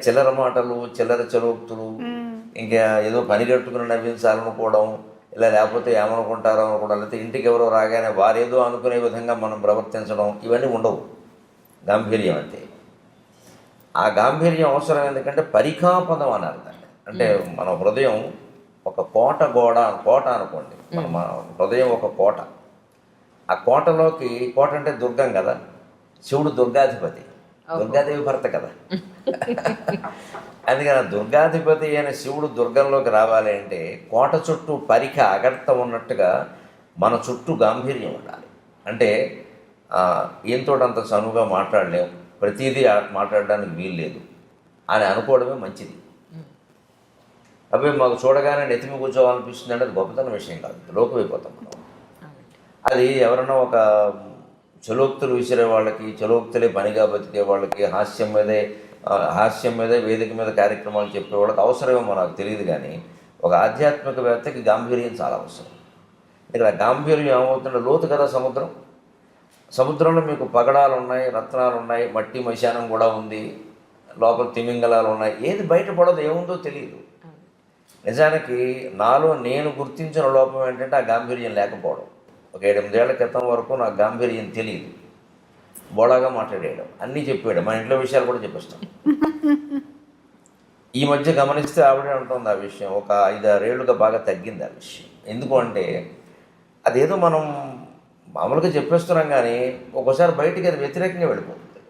చిల్లర మాటలు, చిల్లర చలోక్తులు, ఇంకా ఏదో పని కట్టుకుని నవ్వించాలనుకోవడం, ఇలా లేకపోతే ఏమనుకుంటారో అనుకోవడం, లేకపోతే ఇంటికి ఎవరో రాగానే వారేదో అనుకునే విధంగా మనం ప్రవర్తించడం, ఇవన్నీ ఉండవు. గాంభీర్యం అంటే ఆ గాంభీర్యం అవసరం. ఎందుకంటే పరికాపదం అన్నారు దాన్ని. అంటే మన హృదయం ఒక కోట అనుకోండి. మన హృదయం ఒక కోట. ఆ కోటలోకి, కోట అంటే దుర్గం కదా, శివుడు దుర్గాధిపతి, దుర్గాదేవి భర్త కదా. అందుకని దుర్గాధిపతి అయిన శివుడు దుర్గంలోకి రావాలి అంటే కోట చుట్టూ అగర్త ఉన్నట్టుగా మన చుట్టూ గాంభీర్యం ఉండాలి. అంటే ఏంతో అంత చనువుగా మాట్లాడలేము, ప్రతిదీ మాట్లాడడానికి వీలు లేదు అని అనుకోవడమే మంచిది. అవి మాకు చూడగానే నెత్తిమి కూర్చోవాలనిపిస్తుంది అంటే అది గొప్పతన విషయం కాదు, లోకమైపోతాం మనం. అది ఎవరైనా ఒక చలోక్తులు విసిరే వాళ్ళకి, చలోక్తులే పనిగా బతికే వాళ్ళకి, హాస్యం మీదే వేదిక మీద కార్యక్రమాలు చెప్పేవాళ్ళకి అవసరమేమో నాకు తెలియదు. కానీ ఒక ఆధ్యాత్మికవేత్తకి గాంభీర్యం చాలా అవసరం. ఇక్కడ గాంభీర్యం ఏమవుతుంటే లోతు కదా సముద్రం. సముద్రంలో మీకు పగడాలు ఉన్నాయి, రత్నాలు ఉన్నాయి, మట్టి మశానం కూడా ఉంది, లోపల తిమింగలాలు ఉన్నాయి. ఏది బయటపడదు, ఏముందో తెలియదు. నిజానికి నాలో నేను గుర్తించిన లోపం ఏంటంటే ఆ గాంభీర్యం లేకపోవడం. ఒక 7-8 ఏళ్ల క్రితం వరకు నాకు గాంభీర్యం తెలియదు. బోళాగా మాట్లాడేయడం, అన్నీ చెప్పాడు, మన ఇంట్లో విషయాలు కూడా చెప్పేస్తాం. ఈ మధ్య గమనిస్తే ఆవిడే ఉంటుంది ఆ విషయం. ఒక 5-6 ఏళ్ళుగా బాగా తగ్గింది ఆ విషయం. ఎందుకు అంటే అదేదో మనం మామూలుగా చెప్పేస్తున్నాం, కానీ ఒక్కోసారి బయటికి అది వ్యతిరేకంగా వెళ్ళిపోతుంది.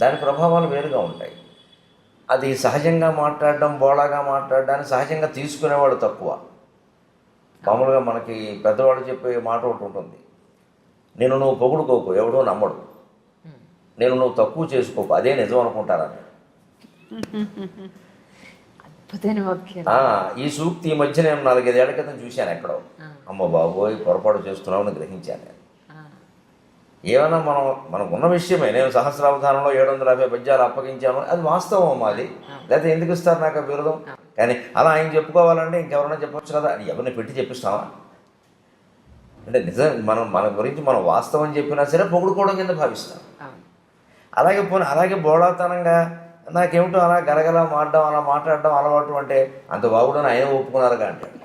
దాని ప్రభావాలు వేరుగా ఉంటాయి. అది సహజంగా మాట్లాడడం, బోళాగా మాట్లాడడాన్ని సహజంగా తీసుకునేవాళ్ళు తక్కువ. మామూలుగా మనకి పెద్దవాళ్ళు చెప్పే మాట ఒకటి ఉంటుంది, నేను నువ్వు పొగుడుకోకు, ఎవడో నమ్మడు, నేను నువ్వు తక్కువ చేసుకోకు, అదే నిజం అనుకుంటారని. ఈ సూక్తి ఈ మధ్య నేను 4-5 ఏళ్ల క్రితం చూశాను ఎక్కడో. అమ్మ బాబోయ్, పొరపాటు చేస్తున్నామని గ్రహించాను నేను. ఏమైనా మనకు ఉన్న విషయమే. నేను సహస్రావధానంలో 750 పద్యాలు అప్పగించాను, అది వాస్తవం మాది. లేకపోతే ఎందుకు ఇస్తారు నాకు విరోధం? కానీ అలా ఆయన చెప్పుకోవాలంటే ఇంకెవరైనా చెప్పొచ్చు కదా, అని ఎవరిని పెట్టి చెప్పిస్తామా? అంటే నిజం మన గురించి మనం వాస్తవం చెప్పినా సరే పొగుడుకోవడం కింద భావిస్తాం. అలాగే బోళాతనంగా నాకేమిటో అలా గలగలా అలా మాట్లాడడం అలవాటు అంటే అంత బాగుడని ఆయన ఒప్పుకున్నారుగా అంటాడు.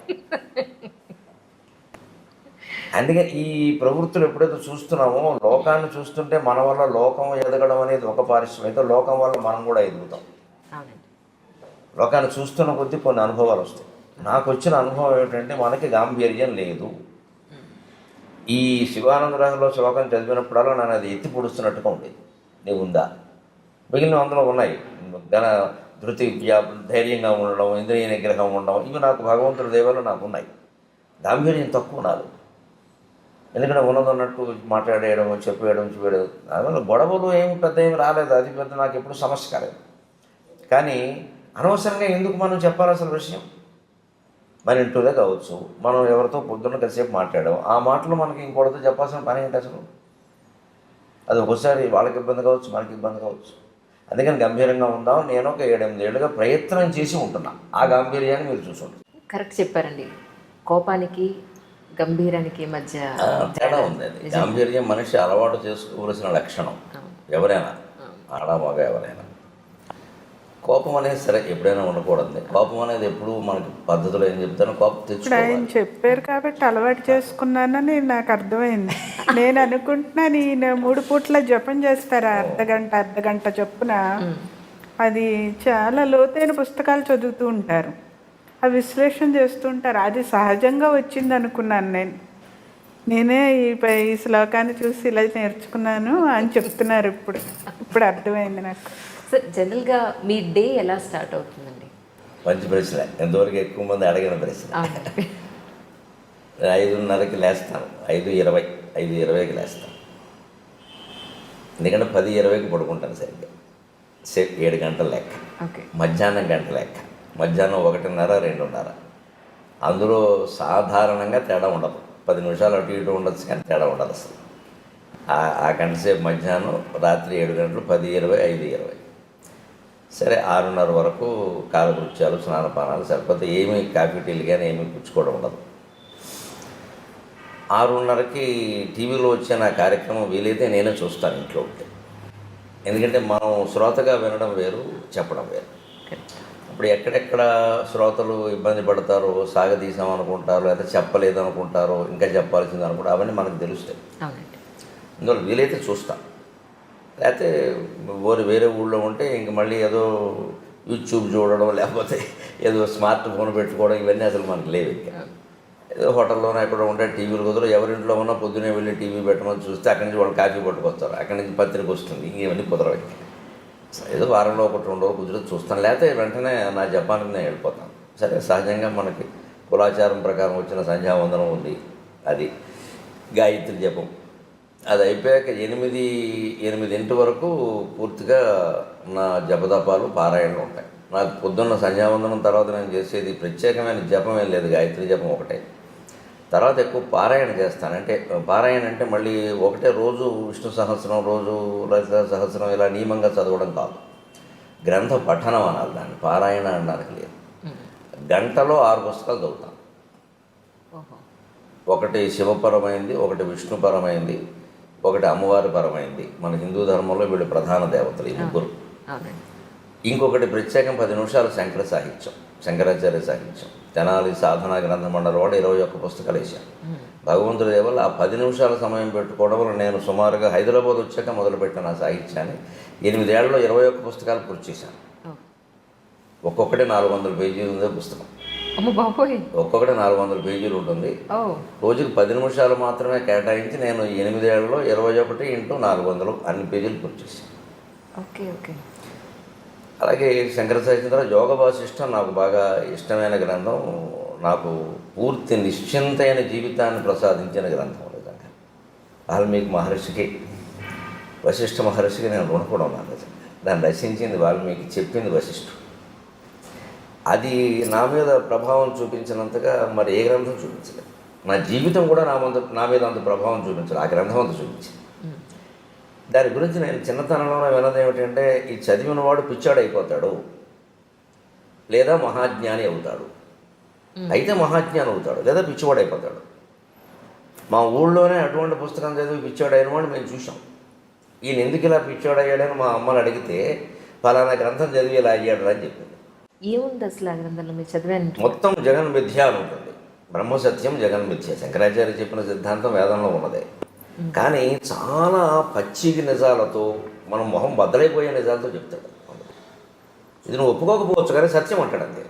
అందుకే ఈ ప్రవృత్తులు ఎప్పుడైతే చూస్తున్నామో, లోకాన్ని చూస్తుంటే మన వల్ల లోకం ఎదగడం అనేది ఒక పారిశ్రమ, అయితే లోకం వల్ల మనం కూడా ఎదుగుతాం. లోకాన్ని చూస్తున్న కొద్దీ కొన్ని అనుభవాలు వస్తాయి. నాకు వచ్చిన అనుభవం ఏమిటంటే మనకి గాంభీర్యం లేదు. ఈ శివానందరాజులో శ్లోకం చదివినప్పుడల్లా నన్ను అది ఎత్తి పొడుస్తున్నట్టుగా ఉండేది. నీవు ఉందా? మిగిలిన అందులో ఉన్నాయి. ధృతి, ధైర్యంగా ఉండడం, ఇంద్రియ నిగ్రహం ఉండడం, ఇవి నాకు భగవంతుడి దేవాలు నాకు ఉన్నాయి. గాంభీర్యం తక్కువ నాదు. ఎందుకంటే ఉన్నదన్నట్టు మాట్లాడేయడం, చెప్పేయడం. అందువల్ల గొడవలు పెద్ద ఏమి రాలేదు, అది పెద్ద నాకు ఎప్పుడు సమస్య కాలేదు. కానీ అనవసరంగా ఎందుకు మనం చెప్పాలి అసలు విషయం? మన ఇంట్లోనే కావచ్చు, మనం ఎవరితో పొద్దున్న కాసేపు మాట్లాడాం, ఆ మాటలు మనకి ఇంకోటితో చెప్పాల్సిన పని ఏంటి అసలు? అది ఒకసారి వాళ్ళకి ఇబ్బంది కావచ్చు, మనకి ఇబ్బంది కావచ్చు. అందుకని గంభీరంగా ఉందాం. నేను ఒక 7-8 ఏళ్ళుగా ప్రయత్నం చేసి ఉంటున్నా. ఆ గాంభీర్యాన్ని మీరు చూసుకోండి. కరెక్ట్ చెప్పారండి. కోపానికి గంభీరానికి మధ్య తేడా ఉంది. అది గాంభీర్యం మనిషి అలవాటు చేసుకోవలసిన లక్షణం. ఎవరైనా, ఆడ మగ ఎవరైనా. కోపం అనేది సరే ఎప్పుడైనా ఉండకూడదు. కోపం అనేది ఎప్పుడు మనకి పద్ధతిలో ఏం చెప్తానో కోపం తెచ్చుకోవాలి. ఆయన చెప్పారు కాబట్టి అలవాటు చేసుకున్నానని నాకు అర్థమైంది. నేను అనుకుంటున్నాను ఈయన 3 పూట్ల జపం చేస్తారా, అర్ధగంట చొప్పున. అది చాలా లోతైన పుస్తకాలు చదువుతూ ఉంటారు, ఆ విశ్లేషణ చేస్తుంటారు. అది సహజంగా వచ్చింది అనుకున్నాను నేనే ఈ శ్లోకాన్ని చూసి ఇలా నేర్చుకున్నాను అని చెప్తున్నారు. ఇప్పుడు అర్థమైంది నాకు. సార్, జనరల్గా మీ డే ఎలా స్టార్ట్ అవుతుందండి? మంచి ప్రశ్న, ఎంతవరకు ఎక్కువ మంది అడిగిన ప్రశ్న. 5:30కి లేస్తాను, 5:20కి లేస్తాను. ఎందుకంటే 10:20కి పడుకుంటాను సరిగ్గా. 7 గంటల లెక్క, మధ్యాహ్నం గంట లెక్క, మధ్యాహ్నం 1:30, 2:30. అందులో సాధారణంగా తేడా ఉండదు. 10 నిమిషాలు అటు ఇటు ఉండొచ్చు, కానీ తేడా ఉండదు అసలు. ఆ గంట సేపు మధ్యాహ్నం, రాత్రి 7 గంటలు, 10:20, 5:20. సరే 6:30 వరకు కాలకృత్యాలు, స్నానపానాలు సరిపోతే ఏమీ కాఫీ టీలు కానీ ఏమీ పుచ్చుకోవడం ఉండదు. 6:30కి టీవీలో వచ్చే నా కార్యక్రమం వీలైతే నేనే చూస్తాను ఇంట్లో ఉంటే. ఎందుకంటే మనం శ్రోతగా వినడం వేరు, చెప్పడం వేరు. ఇప్పుడు ఎక్కడెక్కడ శ్రోతలు ఇబ్బంది పడతారో, సాగతీసాం అనుకుంటారో, లేదా చెప్పలేదు అనుకుంటారో, ఇంకా చెప్పాల్సింది అనుకుంటారో, అవన్నీ మనకు తెలుస్తాయి. అవునండి. అందువల్ల వీలైతే చూస్తాం. లేకపోతే వేరే ఊళ్ళో ఉంటే ఇంక మళ్ళీ ఏదో యూట్యూబ్ చూడడం, లేకపోతే ఏదో స్మార్ట్ ఫోన్ పెట్టుకోవడం, ఇవన్నీ అసలు మనకు లేవు. ఇంకా ఏదో హోటల్లోనే ఎక్కడ ఉంటే టీవీలు కుదరదు. ఎవరింట్లో ఉన్నా పొద్దునే వెళ్ళి టీవీ పెట్టమని చూస్తే అక్కడి నుంచి వాళ్ళు కాఫీ పట్టుకొస్తారు, అక్కడి నుంచి పత్రిక వస్తుంది, ఇంకేమన్నీ కుదరవు. ఏదో వారంలో 1-2 రోజులు కుదిరి చూస్తాను, లేకపోతే వెంటనే నా జపానికి నేను వెళ్ళిపోతాను. సరే, సహజంగా మనకి కులాచారం ప్రకారం వచ్చిన సంధ్యావందనం ఉంది, అది గాయత్రి జపం. అది అయిపోయాక 8 వరకు పూర్తిగా నా జపదపాలు పారాయణలు ఉంటాయి. నాకు పొద్దున్న సంధ్యావందనం తర్వాత నేను చేసేది ప్రత్యేకమైన జపం ఏం లేదు, గాయత్రి జపం ఒకటే. తర్వాత ఎక్కువ పారాయణ చేస్తాను. అంటే పారాయణ అంటే మళ్ళీ ఒకటే రోజు విష్ణు సహస్రం, రోజు లలిత సహస్రం ఇలా నియమంగా చదవడం కాదు, గ్రంథ పఠనం అనాలి దాన్ని, పారాయణ అనడానికి లేదు. గంటలో 6 పుస్తకాలు చదువుతాను. ఒకటి శివపరమైంది, ఒకటి విష్ణుపరమైంది, ఒకటి అమ్మవారి పరమైంది. మన హిందూ ధర్మంలో వీళ్ళు ప్రధాన దేవతలు ఈ ముగ్గురు. ఇంకొకటి ప్రత్యేకం 10 నిమిషాలు శంకర సాహిత్యం, శంకరాచార్య సాహిత్యం. తెనాలి సాధనా గ్రంథ మండలి వాడు 21 పుస్తకాలు వేశాను. భగవంతుడి దేవల్ల ఆ 10 నిమిషాల సమయం పెట్టుకోవడం వల్ల నేను సుమారుగా హైదరాబాద్ వచ్చాక మొదలుపెట్టిన ఆ సాహిత్యాన్ని 8 ఏళ్లలో 21 పుస్తకాలు పూర్తి చేశాను. ఒక్కొక్కటి 400 పేజీలు ఉందే పుస్తకం. ఒక్కొక్కటి 400 పేజీలు ఉంటుంది. రోజుకి 10 నిమిషాలు మాత్రమే కేటాయించి నేను 8 ఏళ్లలో 21 × 400 అన్ని పేజీలు పూర్తి చేశాను. అలాగే శంకర సాహిత్యం ద్వారా యోగ వాసిష్టం నాకు బాగా ఇష్టమైన గ్రంథం. నాకు పూర్తి నిశ్చింతైన జీవితాన్ని ప్రసాదించిన గ్రంథం. నిజంగా వాల్మీకి మహర్షికి, వశిష్ఠ మహర్షికి నేను రుణపడి ఉన్నాను. నిజంగా దాన్ని రచించింది వాల్మీకి, చెప్పింది వశిష్ఠుడు. అది నా మీద ప్రభావం చూపించినంతగా మరి ఏ గ్రంథం చూపించలేదు. నా జీవితం కూడా నా మీద అంత ప్రభావం చూపించలేదు, ఆ గ్రంథం అంత చూపించింది. దాని గురించి నేను చిన్నతనంలో విన్నది ఏమిటంటే, ఈ చదివినవాడు పిచ్చాడు అయిపోతాడు, లేదా మహాజ్ఞాని అవుతాడు. అయితే మహాజ్ఞాని అవుతాడు, లేదా పిచ్చివాడు అయిపోతాడు. మా ఊళ్ళోనే అటువంటి పుస్తకం చదివి పిచ్చాడు అయిన వాడు మేము చూసాం. ఈయన ఎందుకు ఇలా పిచ్చాడు అయ్యాడని మా అమ్మని అడిగితే, ఫలానా గ్రంథం చదివి ఇలా అయ్యాడు అని చెప్పింది. ఏముంది అసలు ఆ గ్రంథంలో మీరు చదివాను? మొత్తం జగన్ మిథ్య అని ఉంటుంది. బ్రహ్మసత్యం జగన్ మిథ్య, శంకరాచార్య చెప్పిన సిద్ధాంతం వేదంలో ఉన్నదే. కానీ చాలా పచ్చికి నిజాలతో, మనం మొహం బద్దలైపోయే నిజాలతో చెప్తాడు. ఇది నువ్వు ఒప్పుకోకపోవచ్చు కానీ సత్యం అంటాడు అంతే.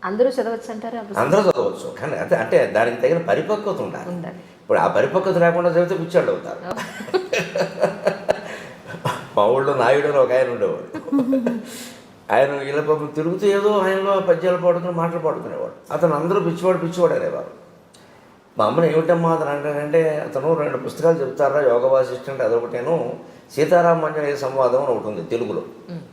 అందరూ చదవచ్చు అంటారా? అందరూ చదవచ్చు, కానీ అంటే దానికి తగిన పరిపక్వత ఉండాలి. ఇప్పుడు ఆ పరిపక్వత లేకుండా చదివితే పిచ్చాడు అవుతారు. మా ఊళ్ళో నాయుడు అని ఒక ఆయన ఉండేవాడు. ఆయన ఇలా పాపం తిరుగుతూ ఏదో ఆయనలో పద్యాలు పాడుకుని మాటలు పాడుకునేవాడు. అతను అందరూ పిచ్చివాడు అనేవారు. మా అమ్మని ఏమిటమ్మా అతను అంటాడంటే, అతను 2 పుస్తకాలు చెప్తారా, యోగ వాసిష్ఠ అంటే అదొకటేను, సీతారామాంజనేయ సంవాదం అని ఒకటి ఉంది తెలుగులో.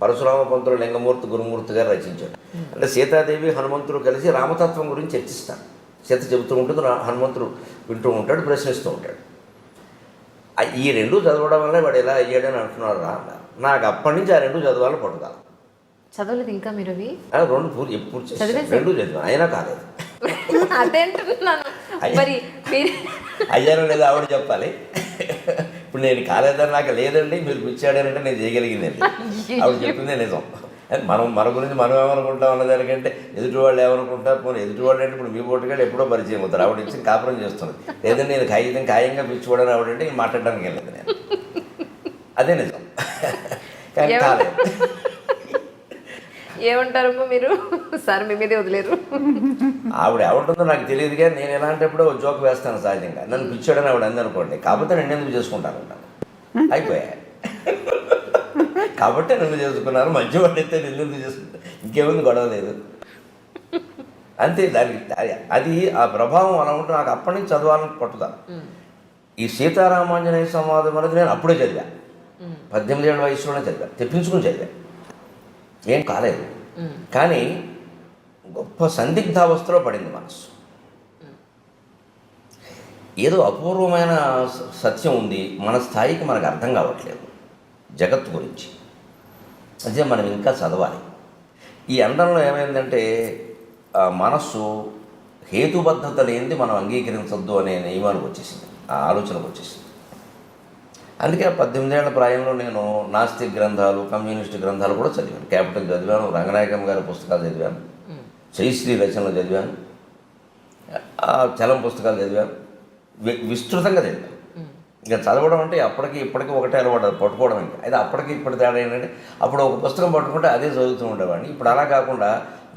పరశురామ పంతులు లింగమూర్తి గురుమూర్తి గారు రచించాడు. అంటే సీతాదేవి హనుమంతుడు కలిసి రామతత్వం గురించి చర్చిస్తారు. సీత చెబుతూ ఉంటుంది, హనుమంతుడు వింటూ ఉంటాడు, ప్రశ్నిస్తూ ఉంటాడు. ఈ 2 చదవడం వల్ల వాడు ఎలా అయ్యాడని అంటున్నాడు రా. నాకు అప్పటి నుంచి ఆ 2 చదవాలని పట్టుదల. చదవలేదు ఇంకా మీరు? అవి 2 ఎప్పుడు 2 చదివాను, అయినా కాలేదు. అదేంటున్నాను మరి, అయ్యానో లేదా ఆవిడ చెప్పాలి. ఇప్పుడు నేను కాలేదని నాకు లేదండి, మీరు పిచ్చాడనంటే నేను చేయగలిగిందండి. ఆవిడ చెప్పిందే నిజం. మన గురించి మనం ఏమనుకుంటాం అన్నదానికంటే ఎదుటి వాళ్ళు ఏమనుకుంటారు. పోనీ ఎదుటి వాళ్ళు అంటే ఇప్పుడు మీ పోటుగాడు ఎప్పుడో పరిచయం అవుతారు. ఆవిడ ఇచ్చి కాపురం చేస్తుంది. లేదంటే నేను ఖాయంగా పిచ్చిపోవడానికి ఆవిడంటే మాట్లాడడానికి వెళ్ళలేదు నేను. అదే నిజం. కానీ కాలేదు. ఏమంటారమ్మా మీరు? సార్ మీ మీదే వదిలేరు. ఆవిడ ఏమంటుందో నాకు తెలియదు, కానీ నేను ఎలాంటప్పుడు జోక్ వేస్తాను సహజంగా. నన్ను పిచ్చాడని ఆవిడ అందనుకోండి, కాకపోతే నేను ఎందుకు చేసుకుంటాను అంటాను. అయిపోయా. కాబట్టి నన్ను చేసుకున్నారు, మంచివాడు అయితే నేను ఎందుకు చేసుకుంటాను, ఇంకేముంది, గొడవ లేదు అంతే. దానికి అది ఆ ప్రభావం అలా ఉంటే నాకు అప్పటి నుంచి చదవాలని పట్టుదల. ఈ సీతారామాంజనేయ సంవాదం అనేది నేను అప్పుడే చదివా, 18 ఏళ్ళ వయసులోనే చదివా, తెప్పించుకుని చదివా. ఏం కాలేదు, కానీ గొప్ప సందిగ్ధావస్థలో పడింది మనసు. ఏదో అపూర్వమైన సత్యం ఉంది, మన స్థాయికి మనకు అర్థం కావట్లేదు జగత్తు గురించి. అదే మనం ఇంకా చదవాలి. ఈ అండంలో ఏమైందంటే, మనస్సు హేతుబద్ధత లేనిది మనం అంగీకరించద్దు అనే నియమానికి వచ్చేసింది, ఆ ఆలోచనకు వచ్చేసింది. అందుకే 18 ఏళ్ల ప్రాయంలో నేను నాస్తిక్ గ్రంథాలు, కమ్యూనిస్ట్ గ్రంథాలు కూడా చదివాను. క్యాపిటల్ చదివాను, రంగనాయకం గారి పుస్తకాలు చదివాను, జయశ్రీ రచనలు చదివాను, చలం పుస్తకాలు చదివాను, విస్తృతంగా చదివాను. ఇంకా చదవడం అంటే అప్పటికి ఇప్పటికీ ఒకటే అలవాటు, పట్టుకోవడం. ఇంకా అయితే అప్పటికి ఇప్పటి తేడా ఏంటంటే అప్పుడు ఒక పుస్తకం పట్టుకుంటే అదే చదువుతూ ఉండేవాడిని. ఇప్పుడు అలా కాకుండా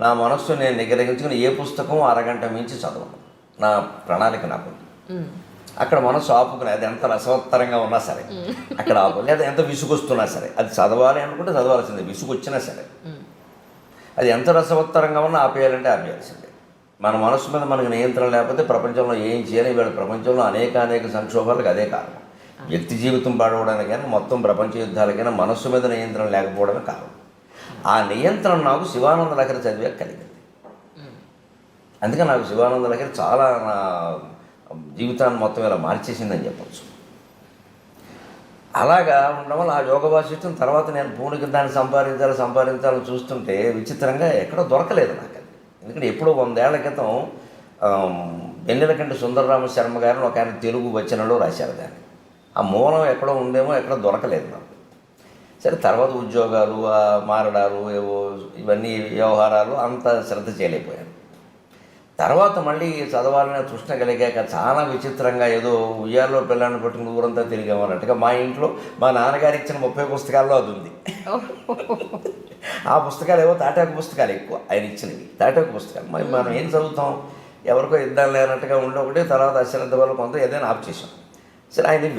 నా మనస్సు నేను నిగ్రహించుకుని ఏ పుస్తకం అరగంట మించి చదవను. నా ప్రణాళిక నాకు అక్కడ మనసు ఆపుకుని, అది ఎంత రసవత్తరంగా ఉన్నా సరే అక్కడ ఆపు, లేదా ఎంత విసుగొస్తున్నా సరే అది చదవాలి అనుకుంటే చదవాల్సిందే, విసుగు వచ్చినా సరే. అది ఎంత రసవత్తరంగా ఉన్నా ఆపేయాలంటే ఆపేయాల్సిందే. మన మనసు మీద మనకు నియంత్రణ లేకపోతే ప్రపంచంలో ఏం చేయాలి? వీళ్ళ ప్రపంచంలో అనేక సంక్షోభాలకు అదే కారణం. వ్యక్తి జీవితం పాడవడానికైనా, మొత్తం ప్రపంచ యుద్ధాలకైనా మనస్సు మీద నియంత్రణ లేకపోవడమే కారణం. ఆ నియంత్రణ నాకు శివానంద లహరి చదివాక కలిగింది. అందుకే నాకు శివానంద లహరి చాలా నా జీవితాన్ని మొత్తం ఇలా మార్చేసిందని చెప్పచ్చు. అలాగా ఉండడం వల్ల ఆ యోగ వాసిష్టం తర్వాత నేను పూనికి దాన్ని సంపాదించాలని చూస్తుంటే విచిత్రంగా ఎక్కడో దొరకలేదు నాకు అది. ఎందుకంటే ఎప్పుడో 100 ఏళ్ల క్రితం వెన్నెలకంటి సుందరరామ శర్మ గారిని ఒక ఆయన తెలుగు వచనంలో రాశారు దాన్ని. ఆ మూలం ఎక్కడో ఉందేమో, ఎక్కడో దొరకలేదు నాకు. సరే, తర్వాత ఉద్యోగాలు, మారడాలు, ఏవో ఇవన్నీ వ్యవహారాలు అంత శ్రద్ధ చేయలేకపోయాను. తర్వాత మళ్ళీ చదవాలనే తృష్ణ కలిగాక చాలా విచిత్రంగా ఏదో ఉయ్యాల్లో పిల్లాన్ని పట్టుకుని ఊరంతా తిరిగామన్నట్టుగా మా ఇంట్లో మా నాన్నగారు ఇచ్చిన 30 పుస్తకాల్లో అది ఉంది. ఆ పుస్తకాలు ఏవో తాటాకు పుస్తకాలు ఎక్కువ ఆయన ఇచ్చినవి, తాటాకు పుస్తకాలు. మరి మనం ఏం చదువుతాం? ఎవరికో ఇద్దాం లేనట్టుగా ఉండి ఒకటి, తర్వాత అశ్రద్ధ వల్ల కొంత ఏదైనా ఆప్ చేసాం. సరే, ఆయన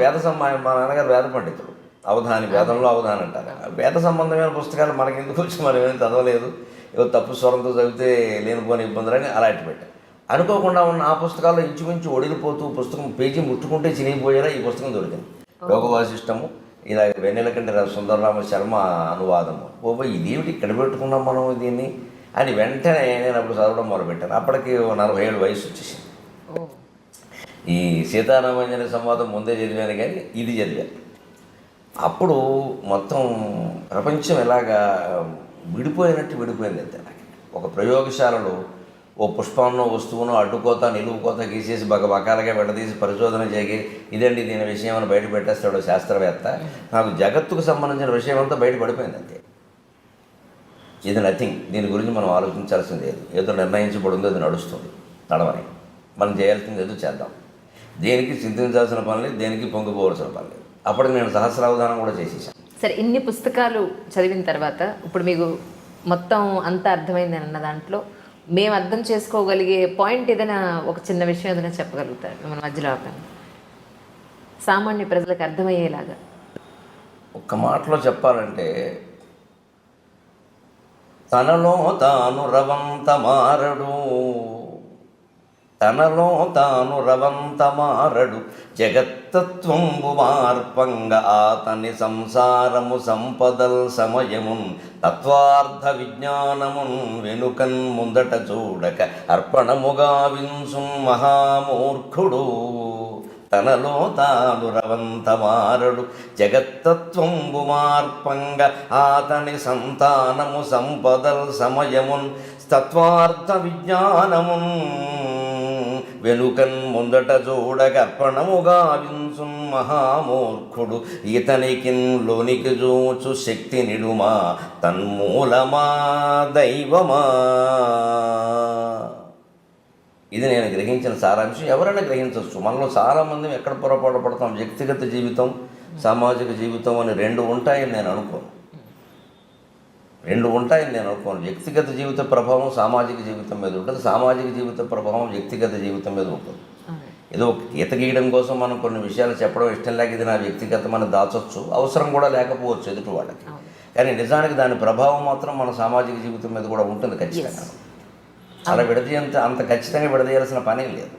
వేదం మా నాన్నగారు వేద పండితుడు, అవధాని, వేదంలో అవధాని అంటారు. వేద సంబంధమైన పుస్తకాలు మనకి ఎందుకు వచ్చి మనం ఏం చదవలేదు, ఏదో తప్పు స్వరంతో చదివితే లేనిపోని ఇబ్బందులని అలా పెట్టారు. అనుకోకుండా ఉన్న ఆ పుస్తకాల్లో ఇంచుమించు ఒడిలిపోతూ పుస్తకం పేజీ ముట్టుకుంటే చినిగిపోయేలా ఈ పుస్తకం దొరికింది. యోగ వాసిష్టము, ఇలా వెన్నెలకంటి సుందరరామ శర్మ అనువాదము. ఇదేమిటి ఇక్కడ పెట్టుకున్నాం మనం దీన్ని అని వెంటనే నేను అప్పుడు చదవడం మొదలుపెట్టాను. అప్పటికి 47 వయసు వచ్చేసింది. ఈ సీతారామాంజనేయ సంవాదం ముందే చదివాను, కానీ ఇది చదివాను. అప్పుడు మొత్తం ప్రపంచం ఎలాగా విడిపోయింది అంతే. నాకు ఒక ప్రయోగశాలలో ఓ పుష్పంలో వస్తువును అడ్డుకోత నిలువుకోత గీసేసి బకాలుగా విడదీసి పరిశోధన చేసి ఇదండి దీని విషయం అని బయట పెట్టేస్తాడు శాస్త్రవేత్త. నాకు జగత్తుకు సంబంధించిన విషయం అంతా బయట పడిపోయింది అంతే. ఇది నథింగ్. దీని గురించి మనం ఆలోచించాల్సింది లేదు. ఏదో నిర్ణయించబడిందో అది నడుస్తుంది, నడవని. మనం చేయాల్సింది ఏదో చేద్దాం. దేనికి చింతించాల్సిన పని లేదు, దేనికి పొంగిపోవాల్సిన పని లేదు. అప్పటికి నేను సహస్రావధానం కూడా చేసేసాను. సరే, ఇన్ని పుస్తకాలు చదివిన తర్వాత ఇప్పుడు మీకు మొత్తం అంతా అర్థమైంది అన్న దాంట్లో మేము అర్థం చేసుకోగలిగే పాయింట్ ఏదైనా, ఒక చిన్న విషయం ఏదైనా చెప్పగలుగుతారు మన మధ్యలో ఆపాను, సామాన్య ప్రజలకు అర్థమయ్యేలాగా? ఒక్క మాటలో చెప్పాలంటే, తనలో తాను రవంత మారడు జగత్తత్వంబు మార్పంగ ఆతని సంసారము సంపదల్ సమయమున్ తత్వార్థ విజ్ఞానమున్ వెనుకన్ ముందట చూడక అర్పణముగా వింసుం మహామూర్ఖుడు. తనలో తాను రవంత మారడు జగత్తత్వంబు మార్పంగ ఆతని సంతానము సంపదల్ సమయమున్ తత్వార్థ విజ్ఞానమున్ వెనుకన్ ముందట చూడగర్పణముగా వింసున్ మహామూర్ఖుడు. ఇతనికిన్ లోనికి చూచు శక్తి నిడుమా తన్మూలమా దైవమా. ఇది నేను గ్రహించిన సారాంశం. ఎవరైనా గ్రహించవచ్చు. మనలో చాలామంది ఎక్కడ పొరపాటు పడతాం. వ్యక్తిగత జీవితం, సామాజిక జీవితం అని రెండు ఉంటాయని నేను అనుకోను. వ్యక్తిగత జీవిత ప్రభావం సామాజిక జీవితం మీద ఉంటుంది, సామాజిక జీవిత ప్రభావం వ్యక్తిగత జీవితం మీద ఉంటుంది. ఏదో గీత గీయడం కోసం మనం కొన్ని విషయాలు చెప్పడం ఇష్టం లేక ఇది నా వ్యక్తిగతం అని దాచొచ్చు, అవసరం కూడా లేకపోవచ్చు ఎదుటి వాళ్ళకి. కానీ నిజానికి దాని ప్రభావం మాత్రం మన సామాజిక జీవితం మీద కూడా ఉంటుంది ఖచ్చితంగా. అలా అంత ఖచ్చితంగా విడదీయాల్సిన పనే లేదు.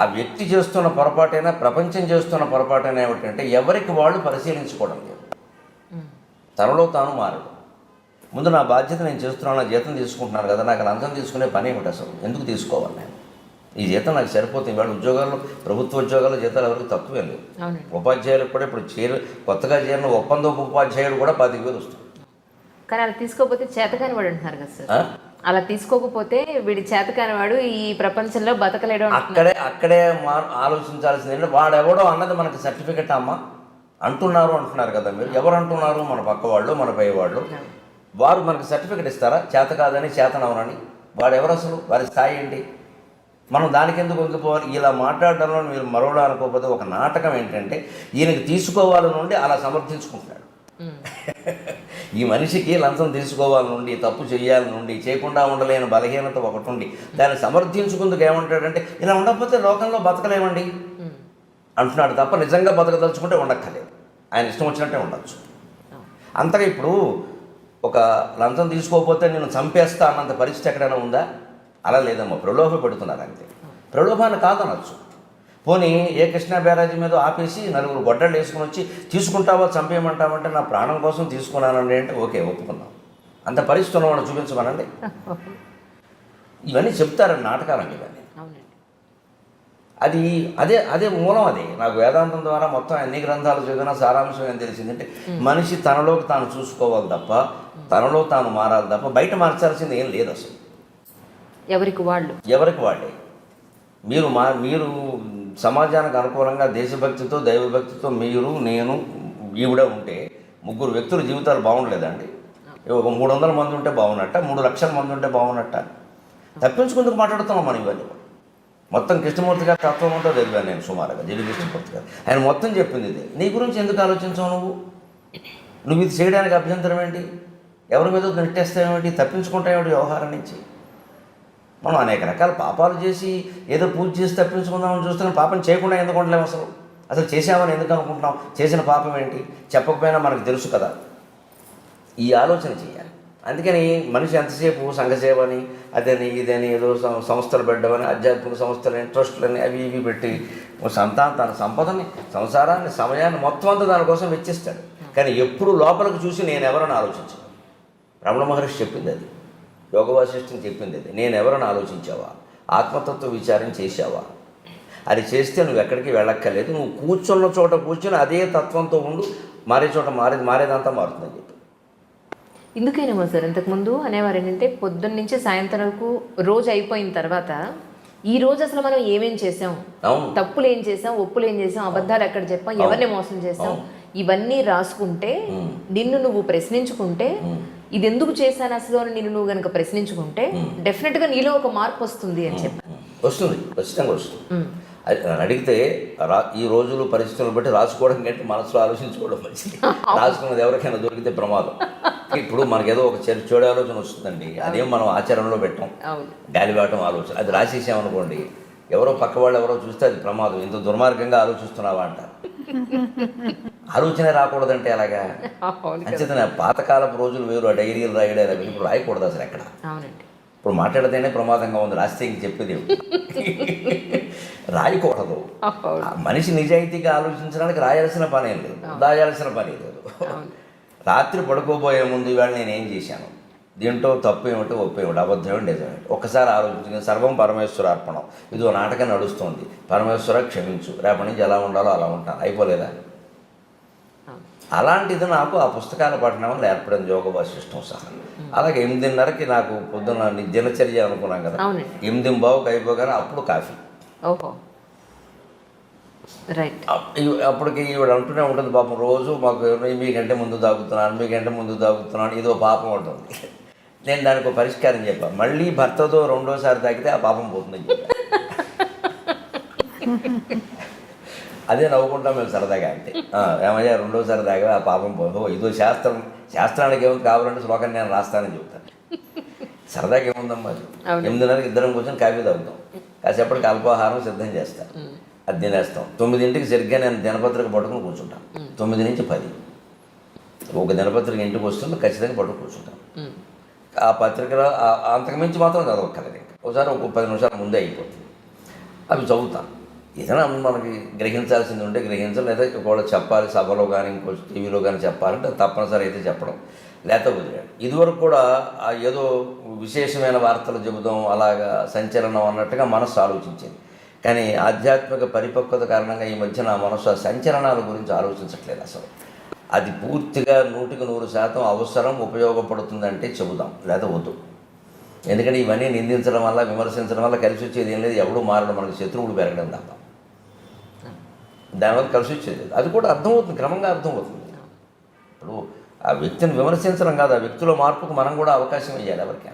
ఆ వ్యక్తి చేస్తున్న పొరపాటైనా, ప్రపంచం చేస్తున్న పొరపాటైనా ఏమిటంటే ఎవరికి వాళ్ళు పరిశీలించుకోవడం లేదు. తనలో తాను మారడు. ముందు నా బాధ్యత నేను చేస్తున్నాను, నా జీతం తీసుకుంటున్నాను కదా, నాకు లంచం తీసుకునే పని ఏమిటి అసలు? ఎందుకు తీసుకోవాలి? నేను ఈ జీతం నాకు సరిపోతుంది. ఇవాళ ఉద్యోగాల్లో, ప్రభుత్వ ఉద్యోగాల్లో జీతాలు ఎవరికి తక్కువే లేదు. ఉపాధ్యాయులకు కూడా ఇప్పుడు కొత్తగా చేరిన ఒప్పంద ఉపాధ్యాయుడు కూడా 25,000 వస్తుంది. కానీ అలా తీసుకోకపోతే చేతకాని వాడు అంటున్నారు కదా సార్. అలా తీసుకోకపోతే వీడి చేతకాని వాడు ఈ ప్రపంచంలో బతకలేడు అక్కడే ఆలోచించాల్సింది ఏంటంటే వాడెవడో అన్నది మనకి సర్టిఫికెట్ అమ్మా అంటున్నారు కదా మీరు. ఎవరు అంటున్నారు? మన పక్క వాళ్ళు, మన పై వాళ్ళు. వారు మనకి సర్టిఫికెట్ ఇస్తారా చేత కాదని, చేతనవనని? వాడెవరు అసలు? వారి స్థాయి ఏంటి? మనం దానికి ఎందుకు వంగిపోవాలి? ఇలా మాట్లాడడంలో మీరు మరోలా అనుకోకపోతే ఒక నాటకం ఏంటంటే ఈయనకి తీసుకోవాలని నుండి అలా సమర్థించుకుంటున్నాడు. ఈ మనిషికి లంచం తీసుకోవాలని నుండి, తప్పు చేయాలని నుండి, చేయకుండా ఉండలేని బలహీనత ఒకటి ఉండి దాన్ని సమర్థించుకుందుకు ఏమంటాడంటే ఇలా ఉండకపోతే లోకంలో బతకలేమండి అంటున్నాడు తప్ప నిజంగా బతకదలుచుకుంటే ఉండక్కర్లేదు. ఆయన ఇష్టం వచ్చినట్టే ఉండొచ్చు. అంతగా ఇప్పుడు ఒక లంచం తీసుకోకపోతే నేను చంపేస్తా అన్నంత పరిస్థితి ఎక్కడైనా ఉందా? అలా లేదమ్మా, ప్రలోభ పెడుతున్నారు అంతే. ప్రలోభాన్ని కాదనొచ్చు. పోనీ ఏ కృష్ణా బ్యారేజీ మీద ఆపేసి నలుగురు గొడ్డళ్ళు వేసుకుని వచ్చి తీసుకుంటావో చంపేయమంటామంటే నా ప్రాణం కోసం తీసుకున్నానండి అంటే ఓకే, ఒప్పుకుందాం. అంత పరిస్థితి ఉన్నవాడు చూపించమనండి. ఇవన్నీ చెప్తారండి నాటకాలండి ఇవన్నీ. అదే మూలం. అది నాకు వేదాంతం ద్వారా మొత్తం ఎన్ని గ్రంథాలు చదివినా సారాంశం ఏం తెలిసిందంటే మనిషి తనలోకి తాను చూసుకోవాలి తప్ప, తనలో తాను మారాలి తప్ప బయట మార్చాల్సింది ఏం లేదు అసలు. ఎవరికి వాళ్ళే. మీరు సమాజానికి అనుకూలంగా దేశభక్తితో, దైవభక్తితో మీరు, నేను, ఈవిడ ఉంటే ముగ్గురు వ్యక్తుల జీవితాలు బాగుండలేదండి. ఒక 300 మంది ఉంటే బాగున్నట్ట, 3 లక్షల మంది ఉంటే బాగున్నట్ట. తప్పించుకుందుకు మాట్లాడుతున్నాం మనం ఇవన్నీ. మొత్తం కృష్ణమూర్తి గారి తత్వం అంతా చదివాను నేను సుమారుగా, జిడి కృష్ణమూర్తి గారు. ఆయన మొత్తం చెప్పింది ఇది. నీ గురించి ఎందుకు ఆలోచించావు నువ్వు ఇది చేయడానికి అభ్యంతరం ఏంటి? ఎవరి మీద నెట్టేస్తావేమిటి? తప్పించుకుంటావేమిటి వ్యవహారం నుంచి? మనం అనేక రకాల పాపాలు చేసి ఏదో పూజ చేసి తప్పించుకుందామని చూస్తున్నాం. పాపం చేయకుండా ఎందుకు ఉండలేము? అసలు చేసామని ఎందుకు అనుకుంటున్నాం? చేసిన పాపం ఏంటి? చెప్పకపోయినా మనకు తెలుసు కదా. ఈ ఆలోచన చేయాలి. అందుకని మనిషి ఎంతసేపు సంఘసేవని, అదని ఇదని, ఏదో సంస్థలు పెట్టమని, ఆధ్యాత్మిక సంస్థలని, ట్రస్టులని అవి ఇవి పెట్టి తన సంపదని, సంసారాన్ని, సమయాన్ని మొత్తం అంతా దానికోసం వెచ్చిస్తాడు. కానీ ఎప్పుడు లోపలికి చూసి నేను ఎవరని ఆలోచించను. రమణ మహర్షి చెప్పింది అది, యోగ వాసిష్ఠం చెప్పింది అది. నేను ఎవరని ఆలోచించావా? ఆత్మతత్వ విచారం చేశావా? అది చేస్తే నువ్వు ఎక్కడికి వెళ్ళక్కర్లేదు. నువ్వు కూర్చున్న చోట కూర్చొని అదే తత్వంతో ఉండు. మారే చోట మారేదంతా మారుతుందని చెప్పి. ఇందుకేనేమో సార్ ఇంతకుముందు అనేవారు ఏంటంటే పొద్దున్న నుంచి సాయంత్రం వరకు రోజు అయిపోయిన తర్వాత ఈ రోజు అసలు మనం ఏమేం చేసాం, తప్పులు ఏం చేసాం, ఒప్పులు ఏం చేసాం, అబద్ధాలు ఎక్కడ చెప్పాం, ఎవరిని మోసం చేసాం, ఇవన్నీ రాసుకుంటే నిన్ను నువ్వు ప్రశ్నించుకుంటే ఇది ఎందుకు చేశాను అసలు అని నిన్ను నువ్వు కనుక ప్రశ్నించుకుంటే డెఫినెట్గా నీలో ఒక మార్పు వస్తుంది అని చెప్పాను. వస్తుంది, ఖచ్చితంగా వస్తుంది. అది అడిగితే ఈ రోజులు పరిస్థితులను బట్టి రాసుకోవడం కంటే మనసులో ఆలోచించుకోవడం మంచిది. రాసుకున్నది ఎవరికైనా దొరికితే ప్రమాదం. ఇప్పుడు మనకేదో ఒక చెడు ఆలోచన వస్తుందండి, అదేం మనం ఆచరణలో పెట్టాం, గాలిబాటం ఆలోచన. అది రాసేసామనుకోండి, ఎవరో పక్క వాళ్ళు ఎవరో చూస్తే అది ప్రమాదం. ఇంత దుర్మార్గంగా ఆలోచిస్తున్నావా అంటారు. ఆలోచన రాకూడదంటే అలాగా. అంచేతనే పాతకాలపు రోజులు వేరు, ఆ డైరీలు రాయడారు ఇప్పుడు రాయకూడదు అసలు ఎక్కడ. ఇప్పుడు మాట్లాడితేనే ప్రమాదంగా ఉంది, రాస్తే ఇంక చెప్పేది రాయకూడదు. మనిషి నిజాయితీగా ఆలోచించడానికి రాయాల్సిన పని ఏం లేదు, దాయాల్సిన పని లేదు. రాత్రి పడుకోబోయే ముందు ఇవాళ నేనేం చేశాను, దీంట్లో తప్పు ఏమిటో, ఒప్పు ఏమిటి, అబద్ధం ఏమిటి, నిజమేంటి ఒక్కసారి ఆలోచించుకుని సర్వం పరమేశ్వర అర్పణం. ఇదో నాటకం నడుస్తుంది, పరమేశ్వర క్షమించు, రేపటి నుంచి ఎలా ఉండాలో అలా ఉంటాను, అయిపోలేదా? అలాంటిది నాకు ఆ పుస్తకాలు పట్టడం వల్ల ఏర్పడింది యోగ వాసిష్టం సహా. అలాగే 8:30కి నాకు పొద్దున్న దినచర్య అనుకున్నాం కదా, 8:15కి అయిపోగానే అప్పుడు కాఫీ. అప్పటికి ఈవిడ అంటూనే ఉంటుంది పాపం, రోజు మాకు మీకంటే ముందు తాగుతున్నాను, ఇదో పాపం ఉంటుంది. నేను దానికి ఒక పరిష్కారం చెప్పాను, మళ్ళీ భర్తతో రెండోసారి తాగితే ఆ పాపం పోతుందని చెప్పాను. అదే నవ్వుకుంటాం మేము సరదాగా. అంతే, ఏమయ్యా రెండోసారి తాగా ఆ పాపం పోదు, ఇదో శాస్త్రానికి ఏముంది, కావాలంటే శ్లోకం నేను రాస్తానని చెప్తాను. సరదాగా ఏముందమ్మా, 8:30కి ఇద్దరం కూర్చొని కాఫీ తాగుతాం, కాసేపటికి అల్పాహారం సిద్ధం చేస్తాం, అది తినేస్తాం. 9ంటికి సరిగ్గా నేను దినపత్రిక పట్టుకుని కూర్చుంటాను. 9 నుంచి 10 ఒక దినపత్రిక ఇంటికి వస్తుంది, ఖచ్చితంగా పట్టుకు కూర్చుంటాను. ఆ పత్రికలో అంతకుమించి మాత్రం చదవక్కర్లేదు. ఒకసారి ఒక 10 నిమిషాల ముందే అయిపోతుంది. అవి చదువుతాను. ఏదైనా మనకి గ్రహించాల్సింది ఉంటే గ్రహించాలి, లేదా ఒకవేళ చెప్పాలి సభలో కానీ ఇంకో టీవీలో కానీ చెప్పాలంటే తప్పనిసరి అయితే చెప్పడం, లేకపోతే వదిలేడు. ఇదివరకు కూడా ఏదో విశేషమైన వార్తలు చెబుదాం, అలాగా సంచలనం అన్నట్టుగా మనసు ఆలోచించింది. కానీ ఆధ్యాత్మిక పరిపక్వత కారణంగా ఈ మధ్య నా మనసు ఆ సంచలనాల గురించి ఆలోచించట్లేదు అసలు. అది పూర్తిగా 100% అవసరం, ఉపయోగపడుతుందంటే చెబుదాం, లేదా వద్దు. ఎందుకంటే ఇవన్నీ నిందించడం వల్ల, విమర్శించడం వల్ల కలిసి వచ్చేది ఏం లేదు, ఎవడూ మారడం, మనకు శత్రువులు పెరగడం తప్ప దానివల్ల కలిసి వచ్చేది లేదు. అది కూడా అర్థమవుతుంది, క్రమంగా అర్థమవుతుంది. ఇప్పుడు ఆ వ్యక్తిని విమర్శించడం కాదు, ఆ వ్యక్తిలో మార్పుకు మనం కూడా అవకాశం ఇవ్వాలి ఎవరికైనా.